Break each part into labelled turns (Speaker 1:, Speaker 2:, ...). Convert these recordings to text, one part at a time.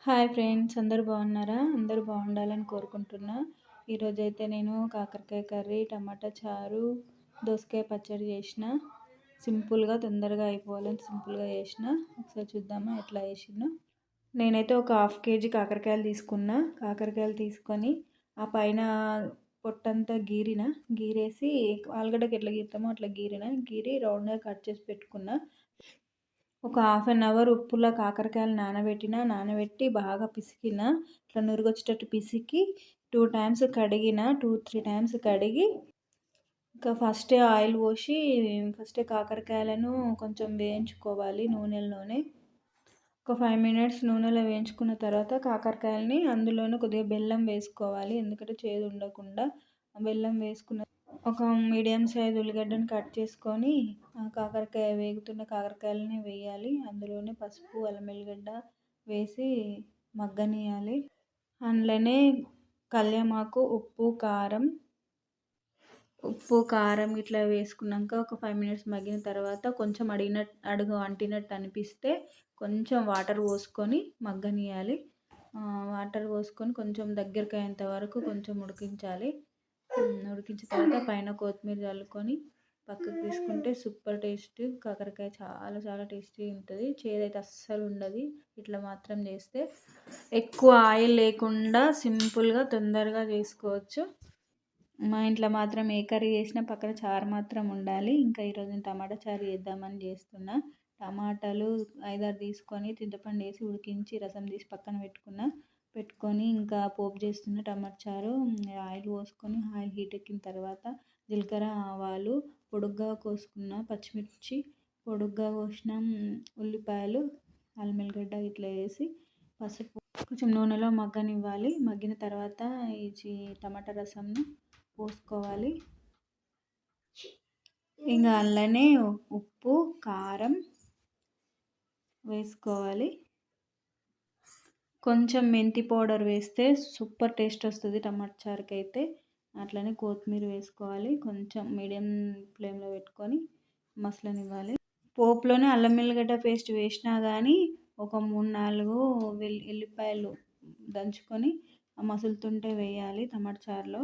Speaker 1: Hi friends, అందరూ బాగున్నారా? అందరూ బాగుండాలని కోరుకుంటున్నా. ఈరోజైతే నేను కాకరకాయ కర్రీ, టమాటా చారు, దోసకాయ పచ్చడి చేసిన. సింపుల్గా తొందరగా అయిపోవాలని సింపుల్గా చేసిన. ఒకసారి చూద్దామా ఎట్లా చేసినా. నేనైతే ఒక 1/2 కేజీ కాకరకాయలు తీసుకున్నా. కాకరకాయలు తీసుకొని ఆ పైన పొట్టంతా గీరేసి ఆలుగడ్డకి ఎట్లా గీరుతామో అట్లా గీరి రౌండ్గా కట్ చేసి పెట్టుకున్నా. ఒక 1/2 అవర్ ఉప్పులో కాకరకాయలు నానబెట్టి బాగా పిసికిన. ఇట్లా నురుగొచ్చేటట్టు పిసికి 2 టైమ్స్ కడిగిన. 2-3 టైమ్స్ కడిగి ఇంకా ఫస్టే ఆయిల్ పోసి ఫస్టే కాకరకాయలను కొంచెం వేయించుకోవాలి నూనెలోనే. ఒక 5 మినిట్స్ నూనెలో వేయించుకున్న తర్వాత కాకరకాయలని అందులోనే కొద్దిగా బెల్లం వేసుకోవాలి, ఎందుకంటే చేదు ఉండకుండా. బెల్లం వేసుకున్న ఒక మీడియం సైజ్ ఉల్లిగడ్డను కట్ చేసుకొని వేగుతున్న కాకరకాయలని వేయాలి. అందులోనే పసుపు, అల్లం వెల్లిగడ్డ వేసి మగ్గనియాలి. అందులోనే కల్యమాకు, ఉప్పు కారం ఇట్లా వేసుకున్నాక ఒక 5 మినిట్స్ మగ్గిన తర్వాత కొంచెం అడుగు అంటినట్టు అనిపిస్తే కొంచెం వాటర్ పోసుకొని మగ్గనియాలి. వాటర్ పోసుకొని కొంచెం దగ్గరికి అయ్యేంత వరకు కొంచెం ఉడికించాలి. ఉడికించిన తర్వాత పైన కొత్తిమీర చల్లుకొని పక్కకు తీసుకుంటే సూపర్ టేస్ట్. కాకరకాయ చాలా చాలా టేస్టీ ఉంటుంది. చేదైతే అస్సలు ఉండదు ఇట్లా మాత్రం చేస్తే. ఎక్కువ ఆయిల్ లేకుండా సింపుల్గా తొందరగా చేసుకోవచ్చు. మా ఇంట్లో మాత్రం ఏ కర్రీ చేసినా పక్కన చారు మాత్రం ఉండాలి. ఇంకా ఈరోజు నేను టమాటా చారు చేద్దామని చేస్తున్నా. టమాటాలు 5-6 తీసుకొని చింతపండు వేసి ఉడికించి రసం తీసి పక్కన పెట్టుకొని ఇంకా పోపు చేస్తున్న టమాటా చారు. ఆయిల్ పోసుకొని ఆయిల్ హీట్ ఎక్కిన తర్వాత జీలకర్ర, ఆవాలు, పొడుగ్గా కోసుకున్న పచ్చిమిర్చి, పొడుగ్గా కోసిన ఉల్లిపాయలు, అల్లం వెల్లిగడ్డ ఇట్లా వేసి పసుపు కొంచెం నూనెలో మగ్గనివ్వాలి. మగ్గిన తర్వాత ఈ టమాటా రసంను పోసుకోవాలి. ఇంకా అందులోనే ఉప్పు, కారం వేసుకోవాలి. కొంచెం మెంతి పౌడర్ వేస్తే సూపర్ టేస్ట్ వస్తుంది టమాటా చారుకి అయితే. అట్లనే కొత్తిమీర వేసుకోవాలి. కొంచెం మీడియం ఫ్లేమ్లో పెట్టుకొని మసలనివ్వాలి. పోపులోనే అల్లం వెల్లిగడ్డ పేస్ట్ వేసినా కానీ ఒక 3-4 ఎల్లిపాయలు దంచుకొని మసులుతుంటే వేయాలి టమాటా చారులో.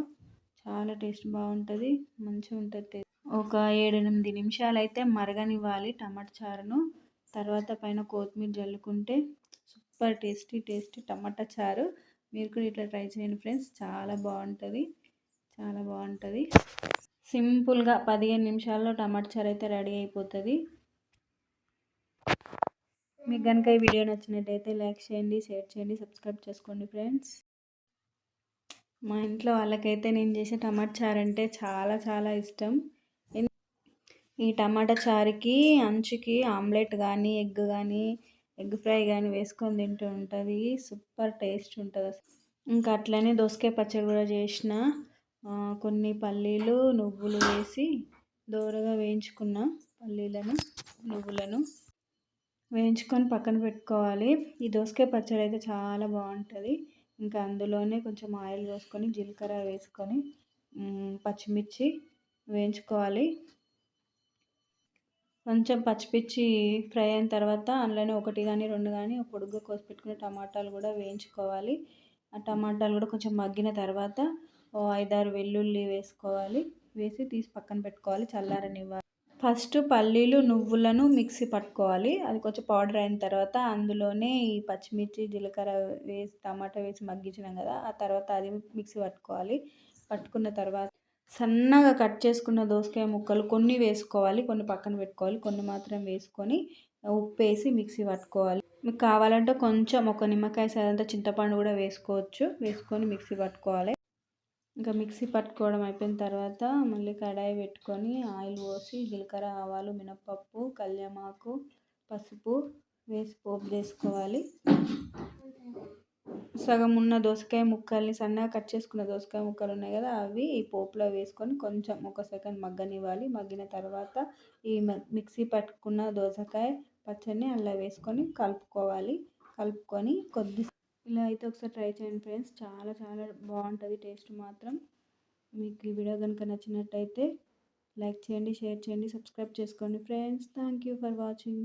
Speaker 1: చాలా టేస్ట్ బాగుంటుంది, మంచిగా ఉంటుంది. ఒక 7-8 నిమిషాలు అయితే మరగనివ్వాలి టమాటా చారును. తర్వాత పైన కొత్తిమీర జల్లుకుంటే సూపర్ టేస్టీ టమాటా చారు. మీరు కూడా ఇట్లా ట్రై చేయండి ఫ్రెండ్స్, చాలా బాగుంటుంది. సింపుల్గా 15 నిమిషాల్లో టమాటా చారు అయితే రెడీ అయిపోతుంది. మీకు కనుక ఈ వీడియో నచ్చినట్టయితే లైక్ చేయండి, షేర్ చేయండి, సబ్స్క్రైబ్ చేసుకోండి ఫ్రెండ్స్. మా ఇంట్లో వాళ్ళకైతే నేను చేసే టమాటా చారు అంటే చాలా చాలా ఇష్టం. ఈ టమాటా చారుకి అంచుకి ఆమ్లెట్ కానీ ఎగ్ ఫ్రై కానీ వేసుకొని తింటూ ఉంటుంది. సూపర్ టేస్ట్ ఉంటుంది. ఇంకా అట్లనే దోసకాయ పచ్చడి కూడా చేసిన. కొన్ని పల్లీలు, నువ్వులు వేసి దోరగా వేయించుకున్న నువ్వులను వేయించుకొని పక్కన పెట్టుకోవాలి. ఈ దోసకాయ పచ్చడి అయితే చాలా బాగుంటుంది. ఇంకా అందులోనే కొంచెం ఆయిల్ పోసుకొని జీలకర్ర వేసుకొని పచ్చిమిర్చి వేయించుకోవాలి. కొంచెం పచ్చిమిర్చి ఫ్రై అయిన తర్వాత అందులోనే 1 కానీ 2 కానీ పొడుగ్గా కోసి పెట్టుకున్న టమాటాలు కూడా వేయించుకోవాలి. ఆ టమాటాలు కూడా కొంచెం మగ్గిన తర్వాత 5-6 వెల్లుల్లి వేసుకోవాలి. వేసి తీసి పక్కన పెట్టుకోవాలి, చల్లారనివ్వాలి. ఫస్ట్ పల్లీలు, నువ్వులను మిక్సీ పట్టుకోవాలి. అది కొంచెం పౌడర్ అయిన తర్వాత అందులోనే ఈ పచ్చిమిర్చి, జీలకర్ర వేసి టమాటా వేసి మగ్గించినాం కదా, ఆ తర్వాత అది మిక్సీ పట్టుకోవాలి. పట్టుకున్న తర్వాత సన్నగా కట్ చేసుకున్న దోసకాయ ముక్కలు కొన్ని వేసుకోవాలి, కొన్ని పక్కన పెట్టుకోవాలి. కొన్ని మాత్రం వేసుకొని ఉప్పు వేసి మిక్సీ పట్టుకోవాలి. మీకు కావాలంటే కొంచెం ఒక నిమ్మకాయ సైజంతా చింతపండు కూడా వేసుకొని మిక్సీ పట్టుకోవాలి. ఇంకా మిక్సీ పట్టుకోవడం అయిపోయిన తర్వాత మళ్ళీ కడాయి పెట్టుకొని ఆయిల్ పోసి జీలకర్ర, ఆవాలు, మినపప్పు, కల్యమాకు, పసుపు వేసి పోపు చేసుకోవాలి. సగం ఉన్న దోసకాయ ముక్కల్ని సన్నగా కట్ చేసుకున్న దోసకాయ ముక్కలు ఉన్నాయి కదా, అవి ఈ పోపులో వేసుకొని కొంచెం 1 సెకండ్ మగ్గనివ్వాలి. మగ్గిన తర్వాత ఈ మిక్సీ పట్టుకున్న దోసకాయ పచ్చడిని అలా వేసుకొని కలుపుకొని ఇలా అయితే ఒకసారి ట్రై చేయండి ఫ్రెండ్స్, చాలా చాలా బాగుంటుంది టేస్ట్ మాత్రం. మీకు ఈ వీడియో కనుక నచ్చినట్టయితే లైక్ చేయండి, షేర్ చేయండి, సబ్స్క్రైబ్ చేసుకోండి friends. Thank you for watching.